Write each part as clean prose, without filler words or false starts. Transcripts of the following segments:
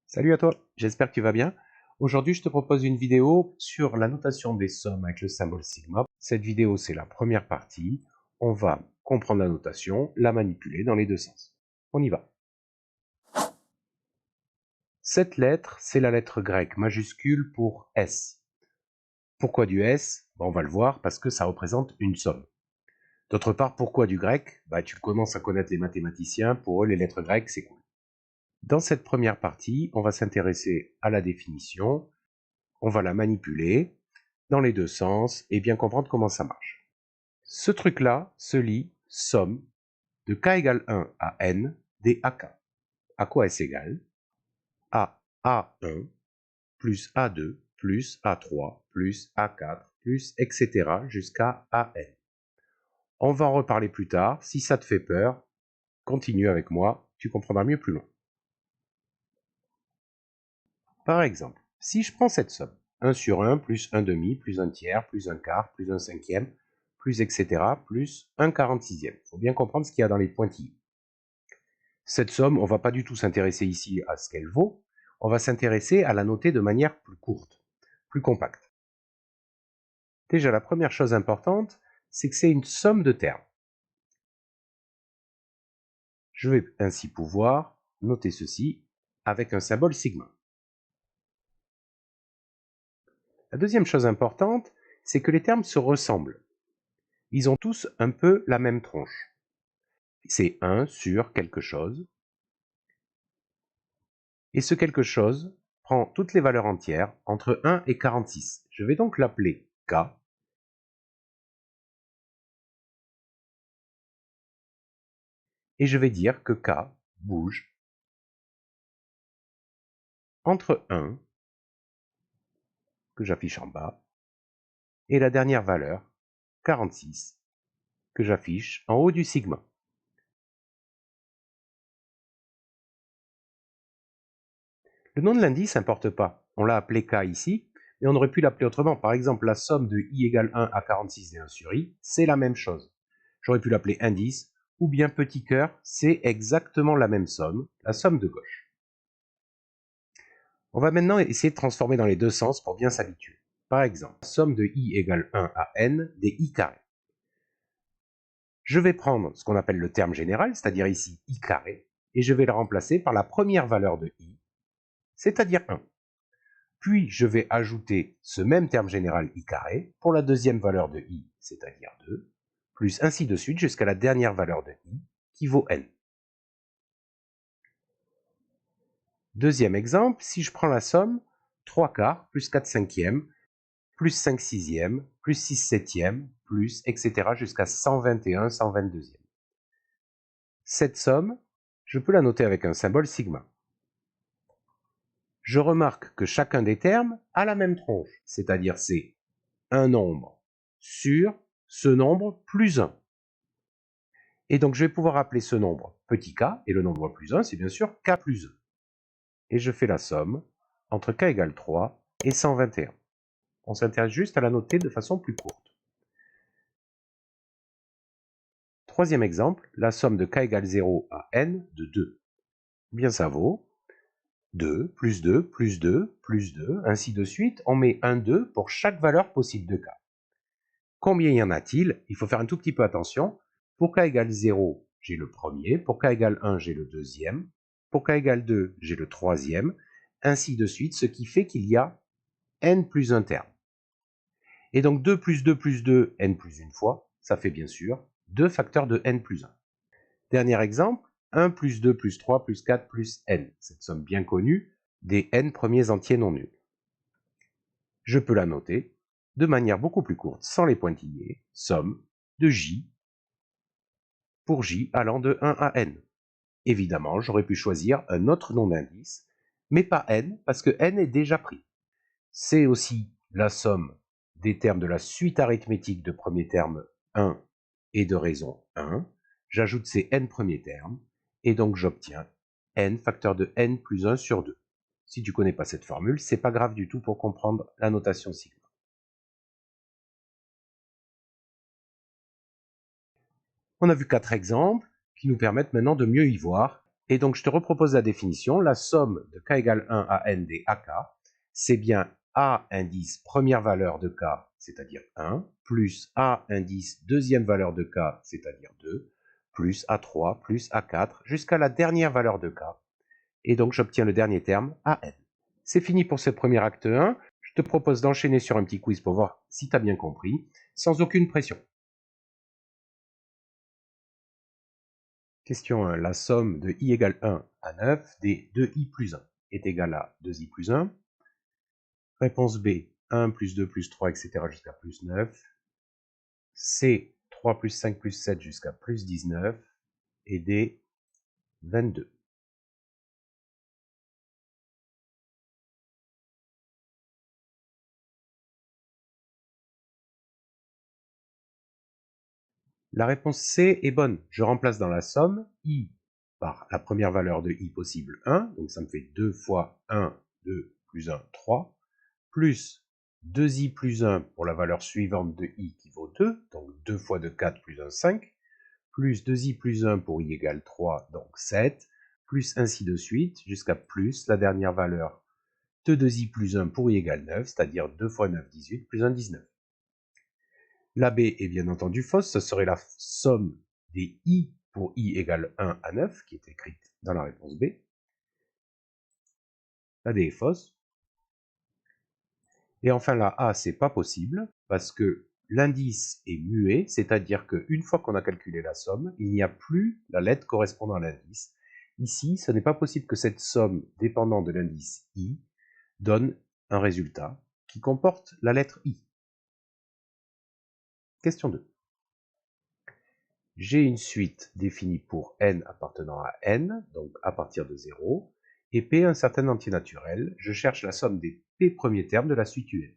Salut à toi, j'espère que tu vas bien. Aujourd'hui, je te propose une vidéo sur la notation des sommes avec le symbole sigma. Cette vidéo, c'est la première partie. On va comprendre la notation, la manipuler dans les deux sens. On y va. Cette lettre, c'est la lettre grecque majuscule pour S. Pourquoi du S? On va le voir parce que ça représente une somme. D'autre part, pourquoi du grec? Tu commences à connaître les mathématiciens, pour eux, les lettres grecques, c'est cool. Dans cette première partie, on va s'intéresser à la définition, on va la manipuler dans les deux sens et bien comprendre comment ça marche. Ce truc-là se lit somme de k égale 1 à n des ak. À quoi est égal? À A1 plus A2 plus A3 plus A4 plus etc. jusqu'à AN. On va en reparler plus tard. Si ça te fait peur, continue avec moi, tu comprendras mieux plus loin. Par exemple, si je prends cette somme, 1 sur 1 plus 1 demi plus 1 tiers plus 1 quart plus 1 cinquième plus etc. plus 1 46e. Il faut bien comprendre ce qu'il y a dans les pointillés. Cette somme, on ne va pas du tout s'intéresser ici à ce qu'elle vaut, on va s'intéresser à la noter de manière plus courte, plus compacte. Déjà, la première chose importante, c'est que c'est une somme de termes. Je vais ainsi pouvoir noter ceci avec un symbole sigma. La deuxième chose importante, c'est que les termes se ressemblent. Ils ont tous un peu la même tronche. C'est 1 sur quelque chose. Et ce quelque chose prend toutes les valeurs entières entre 1 et 46. Je vais donc l'appeler K. Et je vais dire que K bouge entre 1, que j'affiche en bas, et la dernière valeur, 46, que j'affiche en haut du sigma. Le nom de l'indice n'importe pas. On l'a appelé K ici, mais on aurait pu l'appeler autrement. Par exemple, la somme de I égale 1 à 46 et 1 sur I, c'est la même chose. J'aurais pu l'appeler indice, ou bien petit cœur, c'est exactement la même somme, la somme de gauche. On va maintenant essayer de transformer dans les deux sens pour bien s'habituer. Par exemple, la somme de I égale 1 à n des I carrés. Je vais prendre ce qu'on appelle le terme général, c'est-à-dire ici I carré, et je vais le remplacer par la première valeur de I, c'est-à-dire 1. Puis je vais ajouter ce même terme général I carré pour la deuxième valeur de I, c'est-à-dire 2, plus ainsi de suite jusqu'à la dernière valeur de I, qui vaut n. Deuxième exemple, si je prends la somme 3 quarts plus 4 cinquièmes plus 5 sixièmes, plus 6 septièmes, plus, etc. jusqu'à 121 122e. Cette somme, je peux la noter avec un symbole sigma. Je remarque que chacun des termes a la même tronche, c'est-à-dire c'est un nombre sur ce nombre plus 1. Et donc je vais pouvoir appeler ce nombre petit k, et le nombre plus 1, c'est bien sûr k plus 1. Et je fais la somme entre k égale 3 et 121. On s'intéresse juste à la noter de façon plus courte. Troisième exemple, la somme de k égale 0 à n de 2. Bien ça vaut 2, plus 2, plus 2, plus 2, ainsi de suite. On met un 2 pour chaque valeur possible de k. Combien y en a-t-il? Il faut faire un tout petit peu attention. Pour k égale 0, j'ai le premier. Pour k égale 1, j'ai le deuxième. Pour k égale 2, j'ai le troisième. Ainsi de suite, ce qui fait qu'il y a n plus un terme. Et donc 2 plus 2 plus 2, n plus une fois, ça fait bien sûr 2 facteurs de n plus 1. Dernier exemple, 1 plus 2 plus 3 plus 4 plus n, cette somme bien connue des n premiers entiers non nuls. Je peux la noter de manière beaucoup plus courte, sans les pointillés, somme de j pour j allant de 1 à n. Évidemment, j'aurais pu choisir un autre nom d'indice, mais pas n, parce que n est déjà pris. C'est aussi la somme des termes de la suite arithmétique de premier terme 1 et de raison 1. J'ajoute ces n premiers termes, et donc j'obtiens n facteur de n plus 1 sur 2. Si tu ne connais pas cette formule, c'est pas grave du tout pour comprendre la notation sigma. On a vu 4 exemples qui nous permettent maintenant de mieux y voir Et donc, je te repropose la définition. La somme de k égale 1 à n des ak, c'est bien a indice première valeur de k, c'est-à-dire 1, plus a indice deuxième valeur de k, c'est-à-dire 2, plus A3, plus A4, jusqu'à la dernière valeur de k. Et donc, j'obtiens le dernier terme, AN. C'est fini pour ce premier acte 1. Je te propose d'enchaîner sur un petit quiz pour voir si tu as bien compris, sans aucune pression. Question 1. La somme de i égale 1 à 9 des 2i plus 1 est égale à 2i plus 1. Réponse B, 1 plus 2 plus 3, etc. jusqu'à plus 9. C, 3 plus 5 plus 7 jusqu'à plus 19. Et D, 22. La réponse C est bonne. Je remplace dans la somme i par la première valeur de i possible 1. Donc ça me fait 2 fois 1, 2 plus 1, 3. Plus 2i plus 1 pour la valeur suivante de i qui vaut 2. Donc 2 fois 2, 4 plus 1, 5. Plus 2i plus 1 pour i égale 3, donc 7, plus ainsi de suite, jusqu'à plus la dernière valeur de 2i plus 1 pour i égale 9, c'est-à-dire 2 fois 9, 18, plus 1, 19. La B est bien entendu fausse, ce serait la somme des i pour i égale 1 à 9, qui est écrite dans la réponse B. La D est fausse. Et enfin la A, c'est pas possible, parce que l'indice est muet, c'est-à-dire qu'une fois qu'on a calculé la somme, il n'y a plus la lettre correspondant à l'indice. Ici, ce n'est pas possible que cette somme dépendant de l'indice i donne un résultat qui comporte la lettre i. Question 2. J'ai une suite définie pour n appartenant à n, donc à partir de 0, et p un certain entier naturel. Je cherche la somme des p premiers termes de la suite un.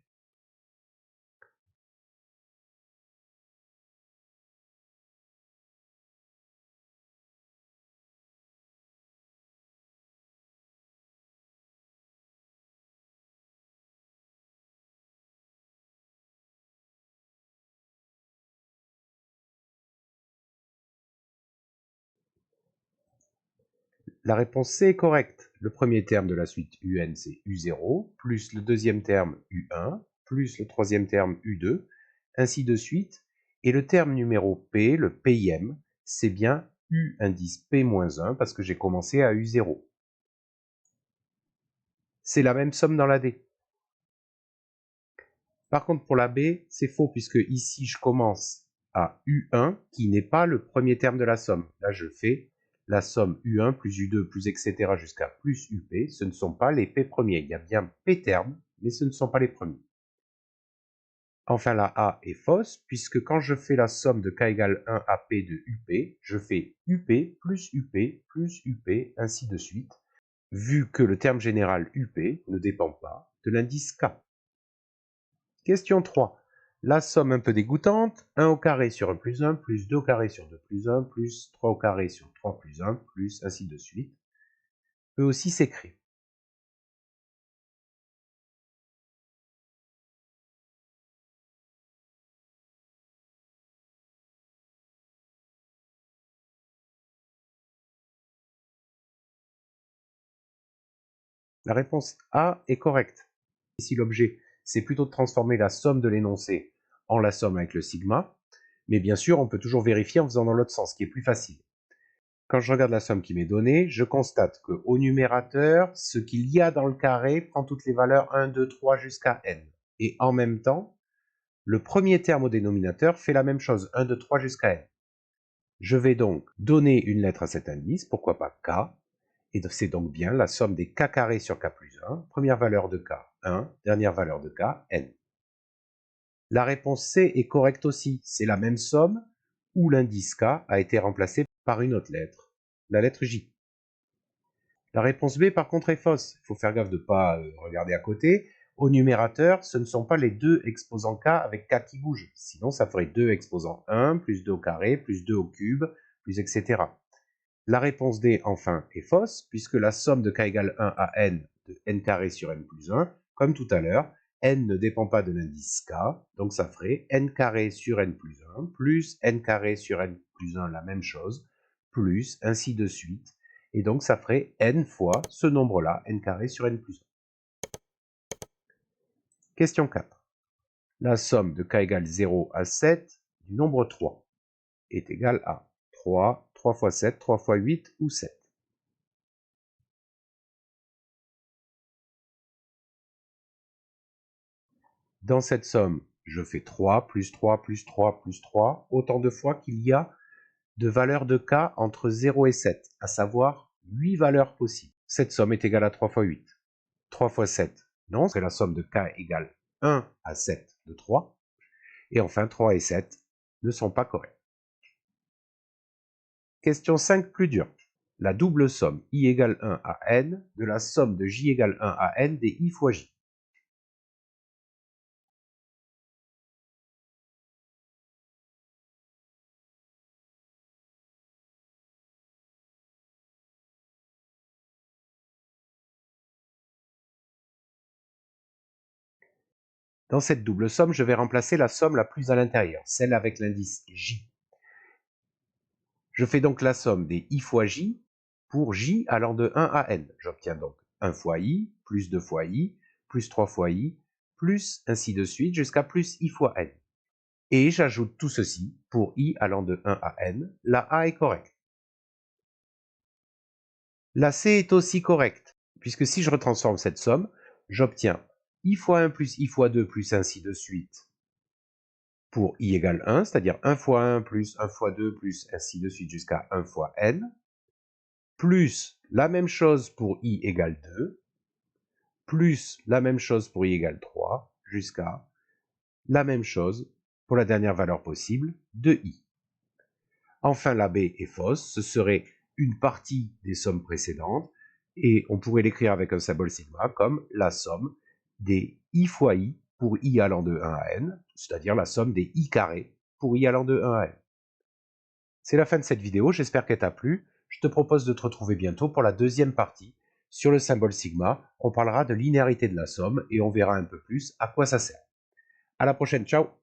La réponse C est correcte. Le premier terme de la suite UN, c'est U0, plus le deuxième terme U1, plus le troisième terme U2, ainsi de suite. Et le terme numéro P, le PIM, c'est bien U indice P-1 parce que j'ai commencé à U0. C'est la même somme dans la D. Par contre, pour la B, c'est faux puisque ici, je commence à U1 qui n'est pas le premier terme de la somme. Là, je fais la somme U1 plus U2 plus etc. jusqu'à plus UP. Ce ne sont pas les P premiers. Il y a bien P termes, mais ce ne sont pas les premiers. Enfin, la A est fausse puisque quand je fais la somme de K égale 1 à P de UP, je fais UP plus UP plus UP, ainsi de suite, vu que le terme général UP ne dépend pas de l'indice K. Question 3. La somme un peu dégoûtante, 1 au carré sur 1 plus 2 au carré sur 2 plus 1, plus 3 au carré sur 3 plus 1, plus ainsi de suite, peut aussi s'écrire. La réponse A est correcte. Ici, l'objet, c'est plutôt de transformer la somme de l'énoncé en la somme avec le sigma, mais bien sûr, on peut toujours vérifier en faisant dans l'autre sens, ce qui est plus facile. Quand je regarde la somme qui m'est donnée, je constate qu'au numérateur, ce qu'il y a dans le carré prend toutes les valeurs 1, 2, 3 jusqu'à n. Et en même temps, le premier terme au dénominateur fait la même chose, 1, 2, 3 jusqu'à n. Je vais donc donner une lettre à cet indice, pourquoi pas k, et c'est donc bien la somme des k carrés sur k plus 1, première valeur de k, 1, dernière valeur de k, n. La réponse C est correcte aussi, c'est la même somme où l'indice k a été remplacé par une autre lettre, la lettre J. La réponse B, par contre, est fausse. Il faut faire gaffe de ne pas regarder à côté. Au numérateur, ce ne sont pas les deux exposants k avec k qui bougent. Sinon, ça ferait 2 exposants 1, plus 2 au carré, plus 2 au cube, plus etc. La réponse D, enfin, est fausse, puisque la somme de k égale 1 à n de n carré sur n plus 1, comme tout à l'heure, n ne dépend pas de l'indice k, donc ça ferait n carré sur n plus 1, plus n carré sur n plus 1, la même chose, plus ainsi de suite, Et donc, ça ferait n fois ce nombre-là, n carré sur n plus 1. Question 4. La somme de k égale 0 à 7 du nombre 3 est égale à 3, 3 fois 7, 3 fois 8 ou 7. Dans cette somme, je fais 3 plus 3 plus 3 plus 3, autant de fois qu'il y a de valeurs de k entre 0 et 7, à savoir 8 valeurs possibles. Cette somme est égale à 3 fois 8. 3 fois 7, non, c'est la somme de k égale 1 à 7 de 3. Et enfin, 3 et 7 ne sont pas corrects. Question 5 plus dure. La double somme i égale 1 à n de la somme de j égale 1 à n des i fois j. Dans cette double somme, je vais remplacer la somme la plus à l'intérieur, celle avec l'indice j. Je fais donc la somme des i fois j pour j allant de 1 à n. J'obtiens donc 1 fois i, plus 2 fois i, plus 3 fois i, plus ainsi de suite jusqu'à plus i fois n. Et j'ajoute tout ceci pour i allant de 1 à n. La a est correcte. La c est aussi correcte, puisque si je retransforme cette somme, j'obtiens i fois 1 plus i fois 2 plus ainsi de suite pour i égale 1, c'est-à-dire 1 fois 1 plus 1 fois 2 plus ainsi de suite jusqu'à 1 fois n, plus la même chose pour i égale 2, plus la même chose pour i égale 3, jusqu'à la même chose pour la dernière valeur possible de i. Enfin, la b est fausse, ce serait une partie des sommes précédentes, et on pourrait l'écrire avec un symbole sigma comme la somme des i fois i pour i allant de 1 à n, c'est-à-dire la somme des i carrés pour i allant de 1 à n. C'est la fin de cette vidéo, j'espère qu'elle t'a plu. Je te propose de te retrouver bientôt pour la deuxième partie sur le symbole sigma. On parlera de linéarité de la somme et on verra un peu plus à quoi ça sert. À la prochaine, ciao!